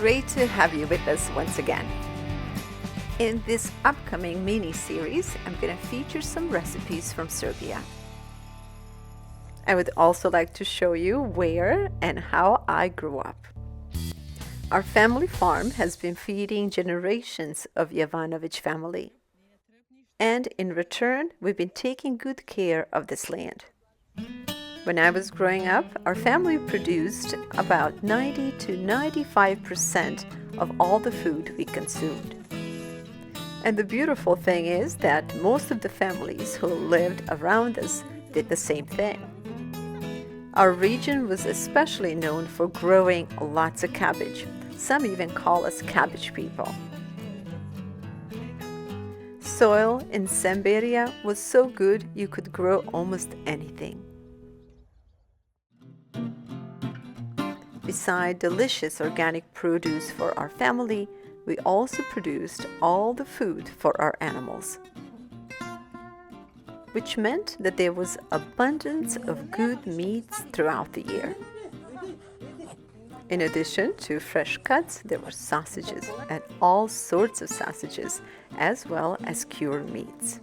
great to have you with us once again. In this upcoming mini-series, I'm going to feature some recipes from Serbia. I would also like to show you where and how I grew up. Our family farm has been feeding generations of Jovanović family. And in return, we've been taking good care of this land. When I was growing up, our family produced about 90 to 95% of all the food we consumed. And the beautiful thing is that most of the families who lived around us did the same thing. Our region was especially known for growing lots of cabbage. Some even call us cabbage people. Soil in Semberia was so good you could grow almost anything. Besides delicious organic produce for our family, we also produced all the food for our animals, which meant that there was abundance of good meats throughout the year. In addition to fresh cuts, there were sausages and all sorts of sausages, as well as cured meats.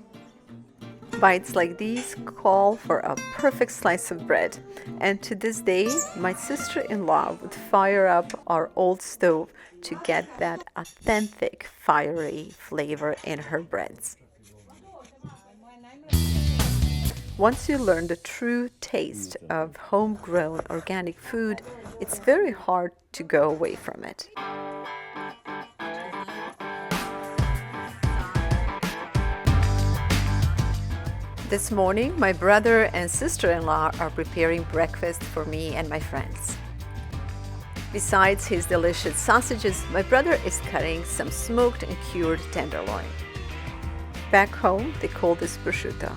Bites like these call for a perfect slice of bread, and to this day, my sister-in-law would fire up our old stove to get that authentic fiery flavor in her breads. Once you learn the true taste of homegrown organic food, it's very hard to go away from it. This morning, my brother and sister-in-law are preparing breakfast for me and my friends. Besides his delicious sausages, my brother is cutting some smoked and cured tenderloin. Back home, they call this prosciutto.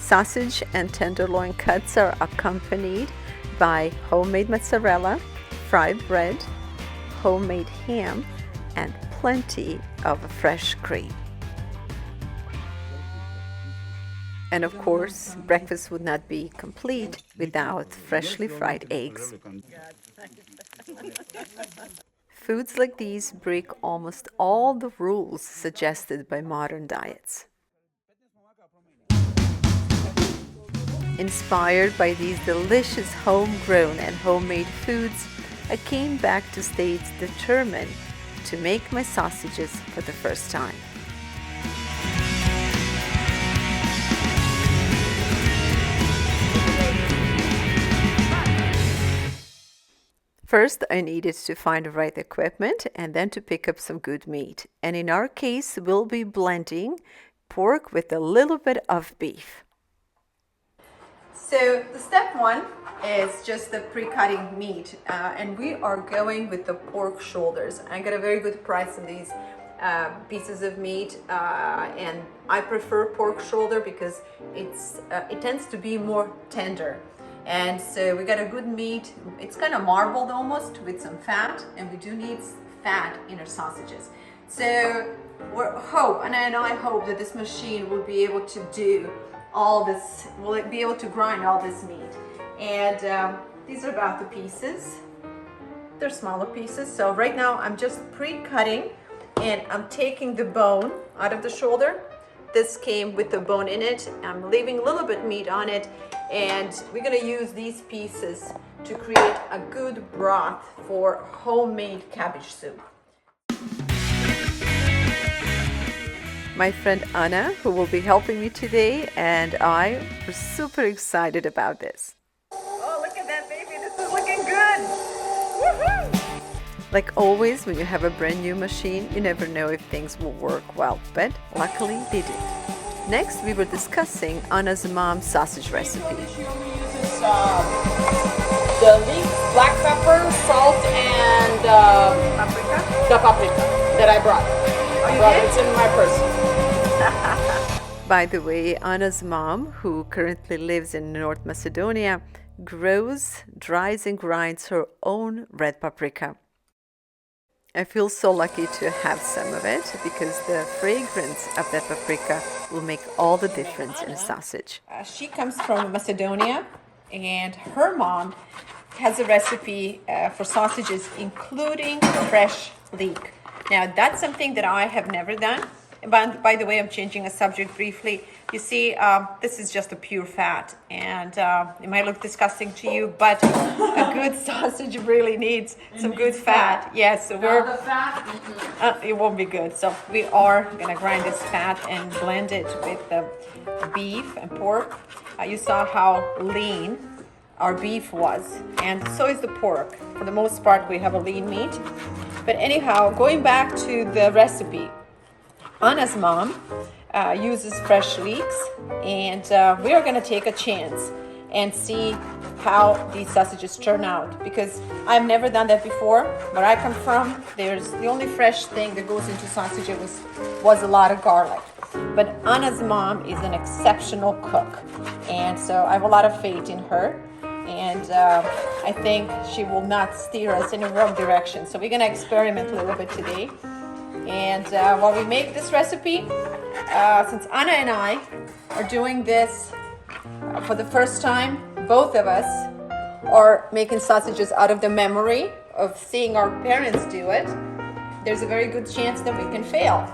Sausage and tenderloin cuts are accompanied by homemade mozzarella, fried bread, homemade ham, and plenty of fresh cream. And of course, breakfast would not be complete without freshly fried eggs. Foods like these break almost all the rules suggested by modern diets. Inspired by these delicious homegrown and homemade foods, I came back to States determined to make my sausages for the first time. First, I needed to find the right equipment and then to pick up some good meat. And in our case, we'll be blending pork with a little bit of beef. So the step one is just the pre-cutting meat, and we are going with the pork shoulders. I got a very good price on these pieces of meat, and I prefer pork shoulder because it tends to be more tender. And so we got a good meat. It's kind of marbled almost with some fat, and we do need fat in our sausages. So I hope that this machine will be able to do all this, will be able to grind all this meat. And these are about the pieces. They're smaller pieces. So right now I'm just pre-cutting, and I'm taking the bone out of the shoulder. This came with the bone in it. I'm leaving a little bit meat on it, and we're gonna use these pieces to create a good broth for homemade cabbage soup. My friend Anna, who will be helping me today, and I were super excited about this. Oh, look at that, baby. This is looking good. Woohoo! Like always, when you have a brand new machine, you never know if things will work well, but luckily they did. Next, we were discussing Anna's mom's sausage recipe. She only uses the leek, black pepper, salt, and the paprika that I brought. It's in my purse. By the way, Anna's mom, who currently lives in North Macedonia, grows, dries, and grinds her own red paprika. I feel so lucky to have some of it because the fragrance of that paprika will make all the difference in a sausage. She comes from Macedonia, and her mom has a recipe for sausages including fresh leek. Now that's something that I have never done. By the way, I'm changing a subject briefly. You see, this is just a pure fat, and it might look disgusting to you, but a good sausage really needs some good fat. Yes, so we're the fat. it won't be good. So we are gonna grind this fat and blend it with the beef and pork. You saw how lean our beef was, and so is the pork. For the most part, we have a lean meat. But anyhow, going back to the recipe, Anna's mom uses fresh leeks, and we are going to take a chance and see how these sausages turn out, because I've never done that before. Where I come from, there's the only fresh thing that goes into sausages was a lot of garlic. But Anna's mom is an exceptional cook, and so I have a lot of faith in her, and I think she will not steer us in the wrong direction. So we're going to experiment a little bit today. And while we make this recipe, since Anna and I are doing this for the first time, both of us are making sausages out of the memory of seeing our parents do it. There's a very good chance that we can fail.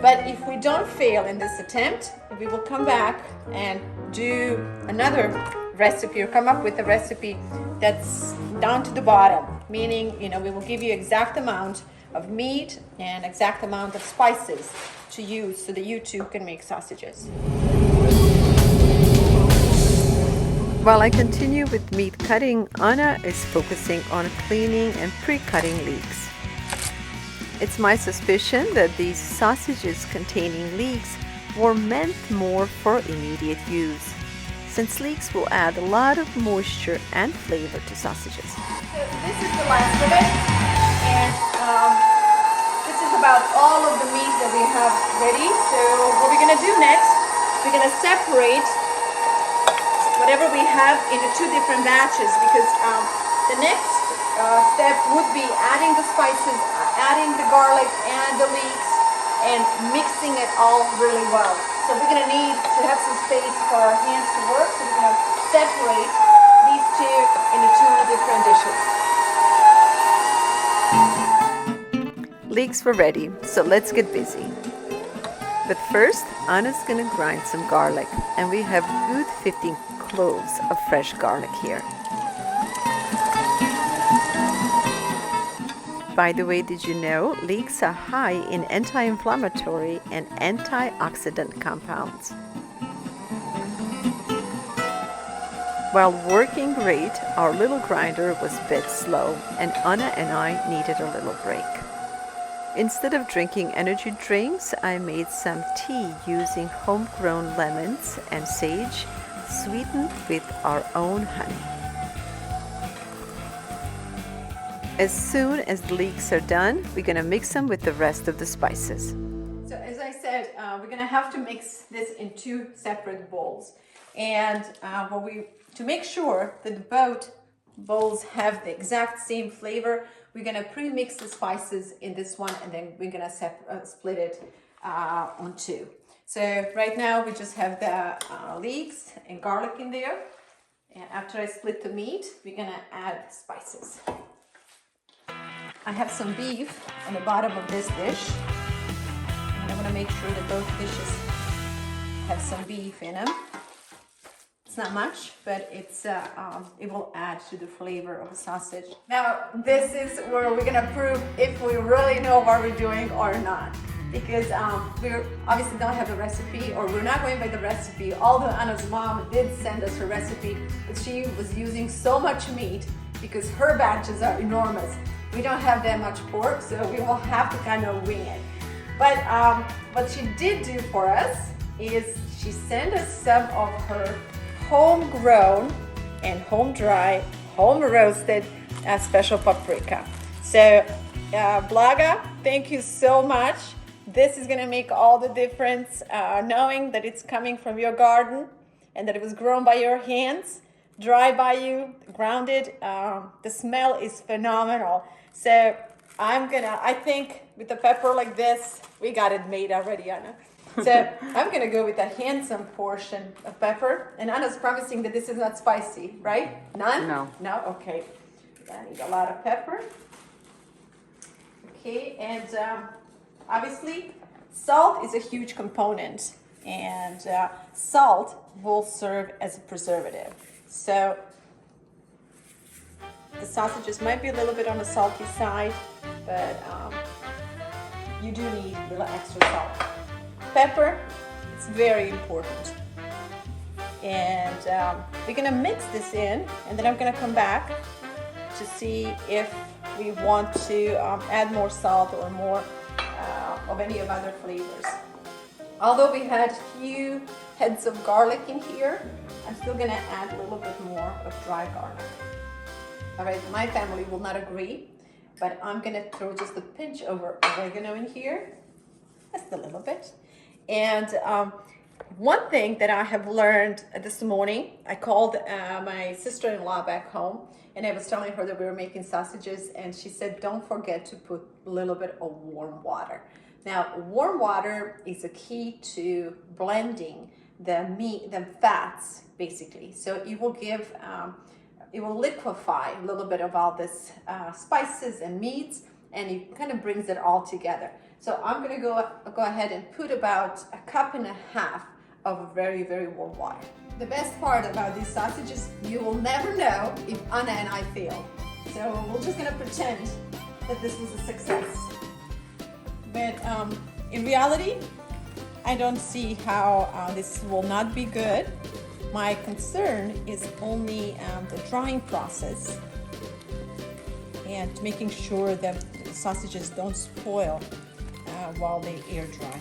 But if we don't fail in this attempt, we will come back and do another recipe, or come up with a recipe that's down to the bottom, meaning, we will give you exact amount of meat and exact amount of spices to use so that you too can make sausages. While I continue with meat cutting, Anna is focusing on cleaning and pre-cutting leeks. It's my suspicion that these sausages containing leeks were meant more for immediate use, since leeks will add a lot of moisture and flavor to sausages. So this is the last of it, and this is about all of the meat that we have ready. So what we're going to do next, we're going to separate whatever we have into two different batches, because the next step would be adding the spices, adding the garlic and the leeks, and mixing it all really well. So we're going to need to have some space for our hands to work, so we're going to separate these two into two different dishes. Leeks were ready, so let's get busy. But first, Anna's going to grind some garlic, and we have good 15 cloves of fresh garlic here. By the way, did you know leeks are high in anti-inflammatory and antioxidant compounds? While working great, our little grinder was a bit slow, and Anna and I needed a little break. Instead of drinking energy drinks, I made some tea using homegrown lemons and sage, sweetened with our own honey. As soon as the leeks are done, we're going to mix them with the rest of the spices. So as I said, we're going to have to mix this in two separate bowls. And to make sure that both bowls have the exact same flavor, we're going to pre-mix the spices in this one, and then we're going to split it on two. So right now we just have the leeks and garlic in there. And after I split the meat, we're going to add spices. I have some beef on the bottom of this dish, and I want to make sure that both dishes have some beef in them. It's not much, but it will add to the flavor of a sausage. Now, this is where we're gonna prove if we really know what we're doing or not, because we obviously don't have a recipe, or we're not going by the recipe. Although Anna's mom did send us her recipe, but she was using so much meat because her batches are enormous. We don't have that much pork, so we will have to kind of wing it. But what she did do for us is she sent us some of her homegrown and home dry, home roasted special paprika. So Blaga, thank you so much. This is gonna make all the difference, knowing that it's coming from your garden and that it was grown by your hands, dry by you, grounded. The smell is phenomenal. So I think with the pepper like this, we got it made already, Anna. So I'm gonna go with a handsome portion of pepper, and Anna's promising that this is not spicy, right? None? No. No? Okay. I need a lot of pepper. Okay, and obviously salt is a huge component, and salt will serve as a preservative. So the sausages might be a little bit on the salty side, but you do need a little extra salt. Pepper, it's very important. And we're gonna mix this in, and then I'm gonna come back to see if we want to add more salt or more of any of other flavors. Although we had few heads of garlic in here, I'm still gonna add a little bit more of dry garlic. All right, my family will not agree, but I'm gonna throw just a pinch of oregano in here, just a little bit. And one thing that I have learned this morning, I called my sister-in-law back home, and I was telling her that we were making sausages, and she said, don't forget to put a little bit of warm water. Now, warm water is a key to blending the meat, the fats, basically. So it will give, it will liquefy a little bit of all this spices and meats, and it kind of brings it all together. So I'm gonna go ahead and put about 1.5 cups of very, very warm water. The best part about these sausages, you will never know if Anna and I failed. So we're just gonna pretend that this was a success. But in reality, I don't see how this will not be good. My concern is only the drying process and making sure that the sausages don't spoil while they air dry.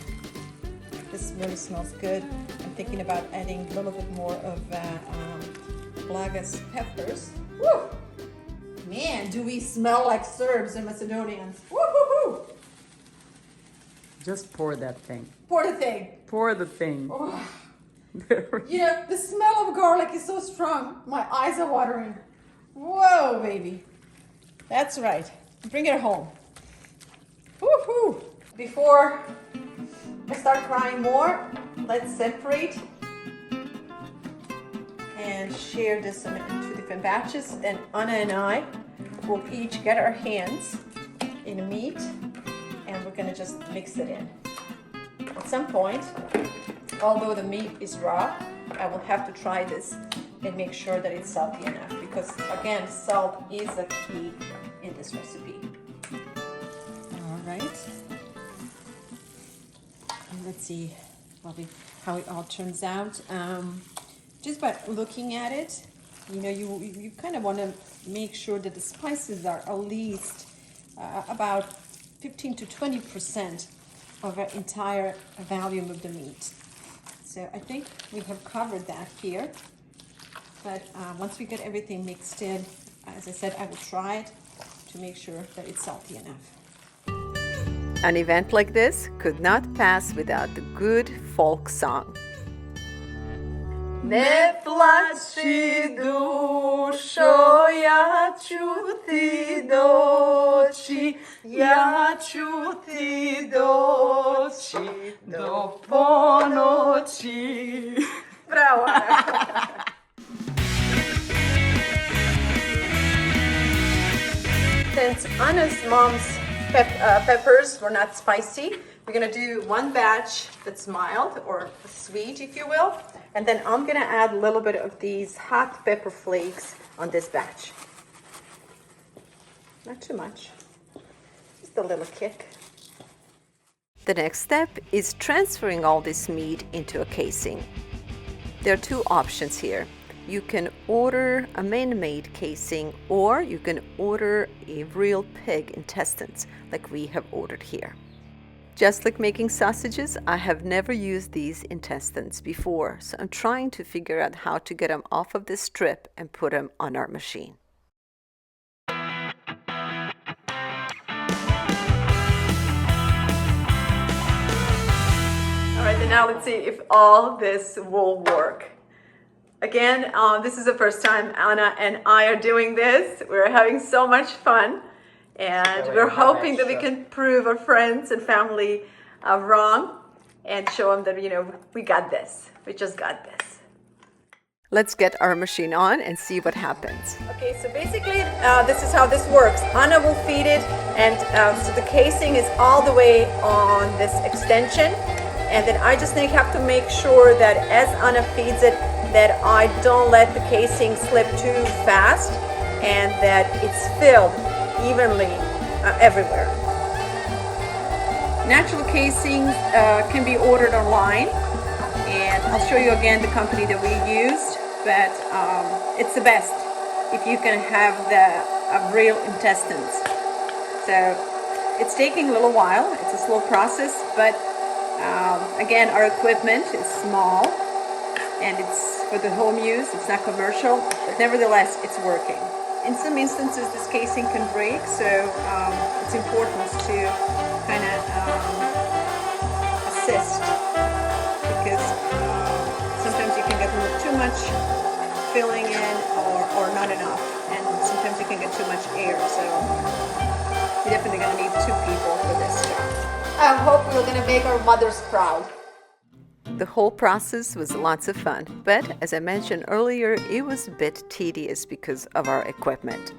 This really smells good. I'm thinking about adding a little bit more of VLADA'S peppers. Woo! Man, do we smell like Serbs and Macedonians. Woo-hoo-hoo! Just pour that thing. Pour the thing. Pour the thing. Oh. You know, the smell of garlic is so strong. My eyes are watering. Whoa, baby. That's right. Bring it home. Woo-hoo! Before I start crying more, let's separate and share this in 2 different batches. Then Anna and I will each get our hands in the meat, and we're gonna just mix it in. At some point, although the meat is raw, I will have to try this and make sure that it's salty enough, because again, salt is a key in this recipe. All right. Let's see how it all turns out. Just by looking at it, you know, you kind of want to make sure that the spices are at least about 15 to 20% of our entire volume of the meat. So I think we have covered that here. But once we get everything mixed in, as I said, I will try it to make sure that it's salty enough. An event like this could not pass without the good folk song. Ne plači dušo, ja ću ti doći, ja ću ti doći do ponoći. Bravo! Since Anna's mom's peppers were not spicy, we're gonna do one batch that's mild or sweet, if you will, and then I'm gonna add a little bit of these hot pepper flakes on this batch. Not too much, just a little kick. The next step is transferring all this meat into a casing. There are 2 options here. You can order a man-made casing, or you can order a real pig intestines like we have ordered here. Just like making sausages, I have never used these intestines before, so I'm trying to figure out how to get them off of this strip and put them on our machine. All right, then now let's see if all this will work. Again, this is the first time Anna and I are doing this. We're having so much fun, and we're hoping that we can prove our friends and family wrong and show them that, you know, we got this. We just got this. Let's get our machine on and see what happens. Okay, so basically this is how this works. Anna will feed it, and so the casing is all the way on this extension, and then I just have to make sure that as Anna feeds it, that I don't let the casing slip too fast, and that it's filled evenly everywhere. Natural casings can be ordered online, and I'll show you again the company that we used, but it's the best if you can have the real intestines. So it's taking a little while, it's a slow process, but again, our equipment is small and it's for the home use, it's not commercial, but nevertheless it's working. In some instances this casing can break, so it's important to kind of assist, because sometimes you can get a little too much filling in or not enough, and sometimes you can get too much air, so you're definitely going to need 2 people for this job. I hope we're going to make our mothers proud. The whole process was lots of fun, but as I mentioned earlier, it was a bit tedious because of our equipment.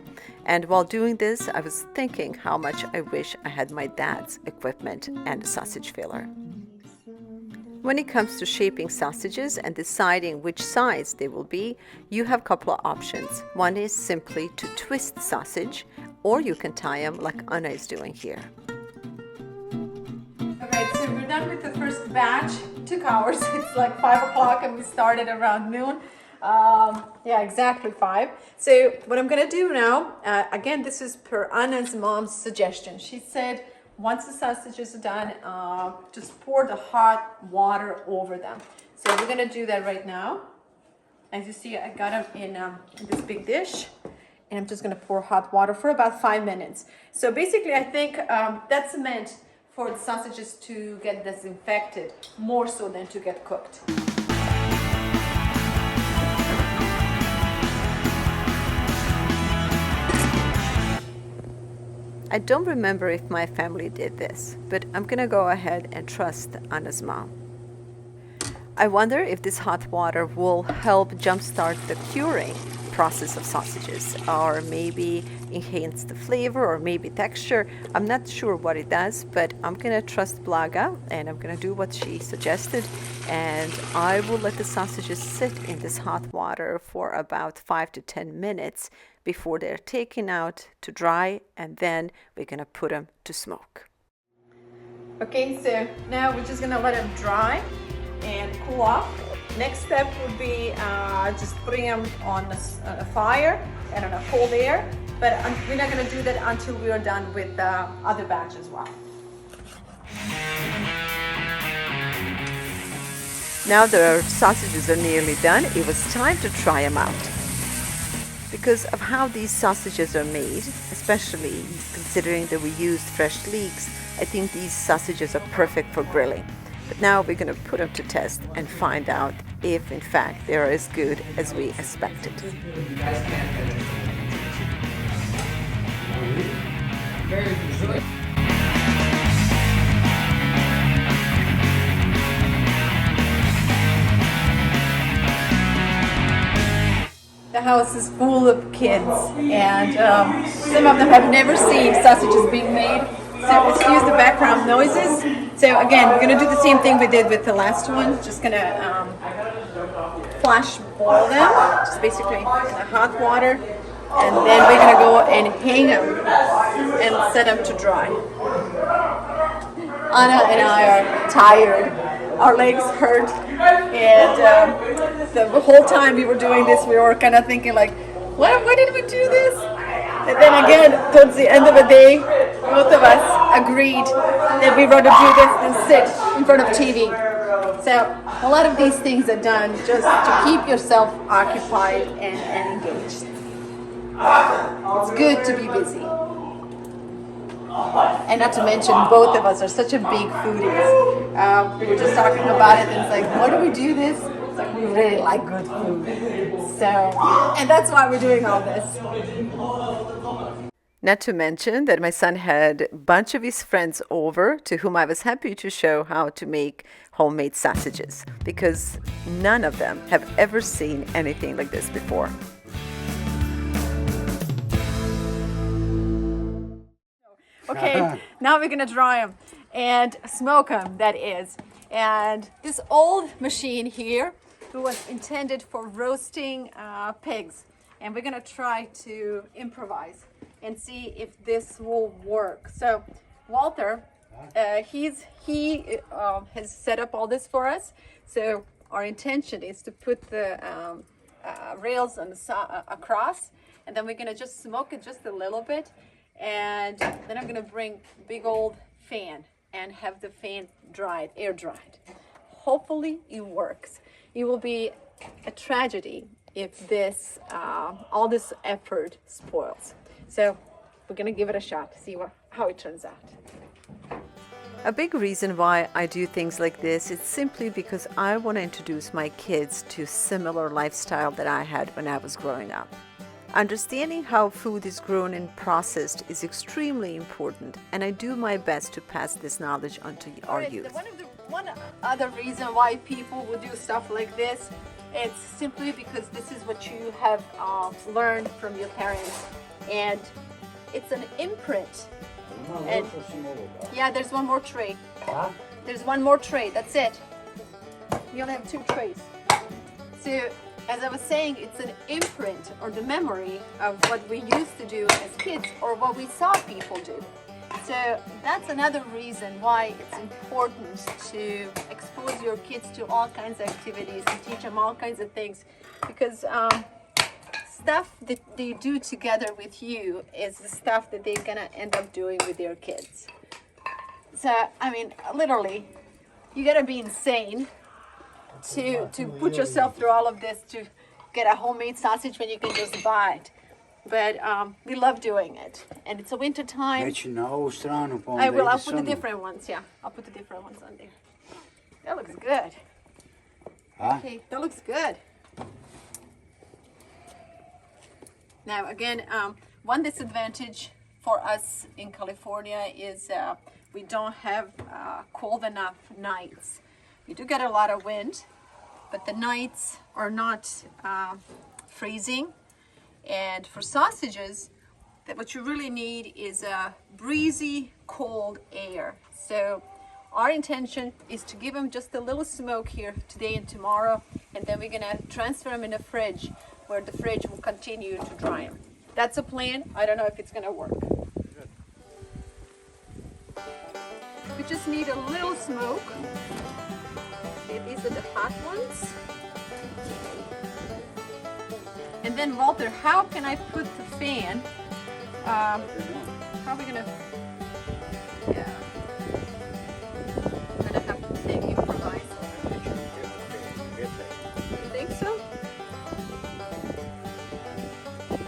And while doing this, I was thinking how much I wish I had my dad's equipment and a sausage filler. When it comes to shaping sausages and deciding which size they will be, you have a couple of options. One is simply to twist the sausage, or you can tie them like Anna is doing here. Alright, so we're done with the first batch. It took hours. It's like 5 o'clock and we started around noon. Yeah, exactly 5. So what I'm going to do now, again, this is per Anna's mom's suggestion. She said, once the sausages are done, just pour the hot water over them. So we're going to do that right now. As you see, I got them in this big dish, and I'm just going to pour hot water for about 5 minutes. So basically, I think that's meant for the sausages to get disinfected more so than to get cooked. I don't remember if my family did this, but I'm gonna go ahead and trust Anna's mom. I wonder if this hot water will help jumpstart the curing process of sausages, or maybe enhance the flavor, or maybe texture. I'm not sure what it does, but I'm gonna trust Blaga and I'm gonna do what she suggested, and I will let the sausages sit in this hot water for about 5 to 10 minutes before they're taken out to dry, and then we're gonna put them to smoke. Okay, so now we're just gonna let them dry and cool off. Next step would be just putting them on a fire and on a cold air, but we're not gonna do that until we are done with the other batch as well. Now that our sausages are nearly done, it was time to try them out. Because of how these sausages are made, especially considering that we used fresh leeks, I think these sausages are perfect for grilling. But now we're going to put them to test and find out if in fact they are as good as we expected. Very good. The house is full of kids, and some of them have never seen sausages being made, so excuse the background noises. So again, we're going to do the same thing we did with the last one, just going to flash boil them, just basically in the hot water, and then we're going to go and hang them and set them to dry. Anna and I are tired, our legs hurt, and the whole time we were doing this, we were kind of thinking like, why did we do this? And then again, towards the end of the day, both of us agreed that we rather do this than sit in front of TV. So a lot of these things are done just to keep yourself occupied and engaged. It's good to be busy. And not to mention, both of us are such a big foodies. We were just talking about it, and it's like, why do we do this? It's like, we really like good food. So, and that's why we're doing all this. Not to mention that my son had a bunch of his friends over to whom I was happy to show how to make homemade sausages because none of them have ever seen anything like this before. Okay, now we're gonna dry them and smoke them, that is. And this old machine here was intended for roasting pigs. And we're gonna try to improvise and see if this will work. So Walter, he has set up all this for us. So our intention is to put the rails on the across, and then we're gonna just smoke it just a little bit. And then I'm gonna bring big old fan and have the fan dried, air dried. Hopefully it works. It will be a tragedy if this all this effort spoils. So we're gonna give it a shot, see how it turns out. A big reason why I do things like this is simply because I want to introduce my kids to similar lifestyle that I had when I was growing up. Understanding how food is grown and processed is extremely important, and I do my best to pass this knowledge on to our youth. One other reason why people would do stuff like this, it's simply because this is what you have learned from your parents, and it's an imprint. And yeah, there's one more tray. Huh? There's one more tray, that's it. We only have 2 trays. So, as I was saying, it's an imprint or the memory of what we used to do as kids or what we saw people do. So that's another reason why it's important to expose your kids to all kinds of activities and teach them all kinds of things, because stuff that they do together with you is the stuff that they're gonna end up doing with their kids. So, I mean, literally, you gotta be insane to put yourself through all of this to get a homemade sausage when you can just buy it. But we love doing it, and it's a winter time. I will. I'll put the different ones. Yeah, I'll put the different ones on there. That looks good. Huh? Okay, that looks good. Now again, one disadvantage for us in California is we don't have cold enough nights. We do get a lot of wind, but the nights are not freezing. And for sausages, what you really need is a breezy, cold air. So our intention is to give them just a little smoke here today and tomorrow, and then we're gonna transfer them in the fridge, where the fridge will continue to dry them. That's a plan. I don't know if it's gonna work. We just need a little smoke. Okay, these are the hot ones. And then Walter, how can I put the fan? How are we gonna? Yeah, I'm gonna have to think, improvise. You think so?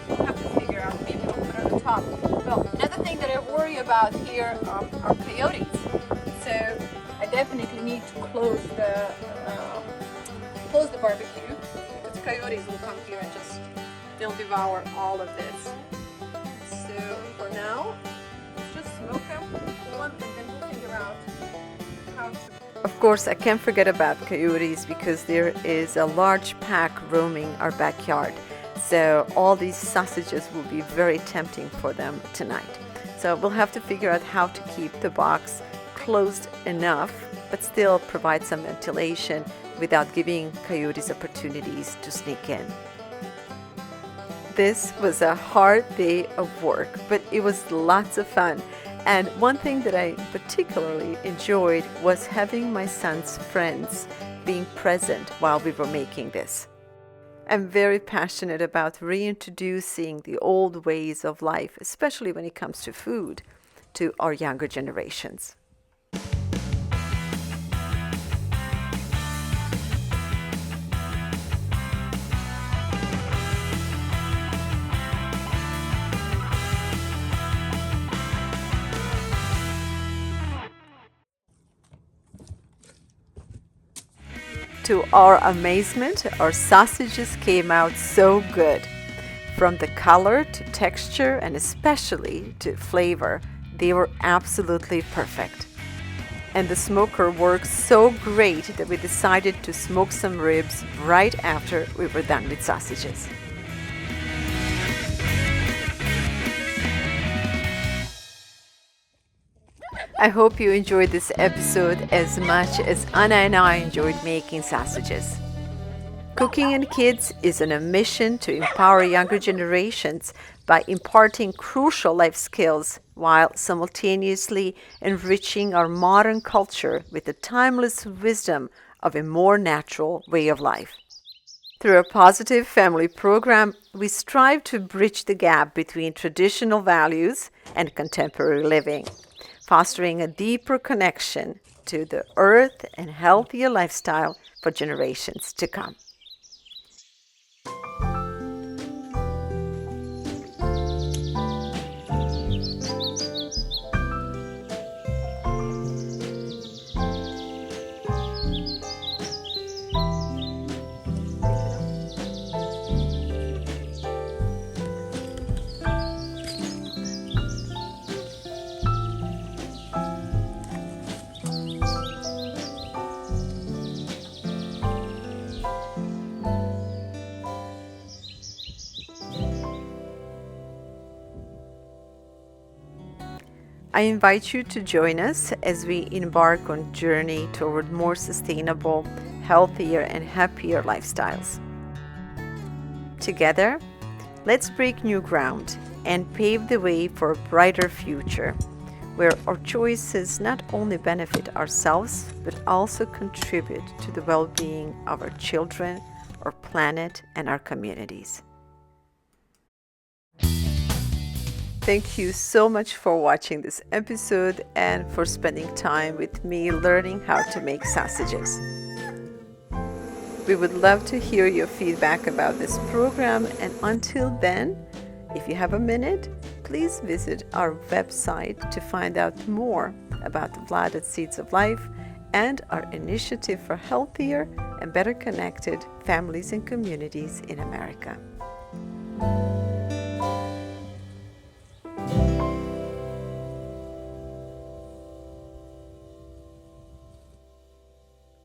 We'll have to figure out. Maybe we'll put it on the top. Well, another thing that I worry about here are coyotes. So I definitely need to close the barbecue, because coyotes will come here and they'll devour all of this. So for now, let's just smoke them, cool them, and then we'll figure out how to. Of course, I can't forget about coyotes because there is a large pack roaming our backyard. So all these sausages will be very tempting for them tonight. So we'll have to figure out how to keep the box closed enough, but still provide some ventilation without giving coyotes opportunities to sneak in. This was a hard day of work, but it was lots of fun. And one thing that I particularly enjoyed was having my son's friends being present while we were making this. I'm very passionate about reintroducing the old ways of life, especially when it comes to food, to our younger generations. To our amazement, our sausages came out so good. From the color to texture and especially to flavor, they were absolutely perfect. And the smoker worked so great that we decided to smoke some ribs right after we were done with sausages. I hope you enjoyed this episode as much as Anna and I enjoyed making sausages. Cooking in Kids is on a mission to empower younger generations by imparting crucial life skills while simultaneously enriching our modern culture with the timeless wisdom of a more natural way of life. Through a positive family program, we strive to bridge the gap between traditional values and contemporary living, fostering a deeper connection to the earth and healthier lifestyle for generations to come. I invite you to join us as we embark on a journey toward more sustainable, healthier, and happier lifestyles. Together, let's break new ground and pave the way for a brighter future, where our choices not only benefit ourselves, but also contribute to the well-being of our children, our planet, and our communities. Thank you so much for watching this episode and for spending time with me learning how to make sausages. We would love to hear your feedback about this program, and until then, if you have a minute, please visit our website to find out more about the VLADA'S Seeds of Life and our initiative for healthier and better connected families and communities in America.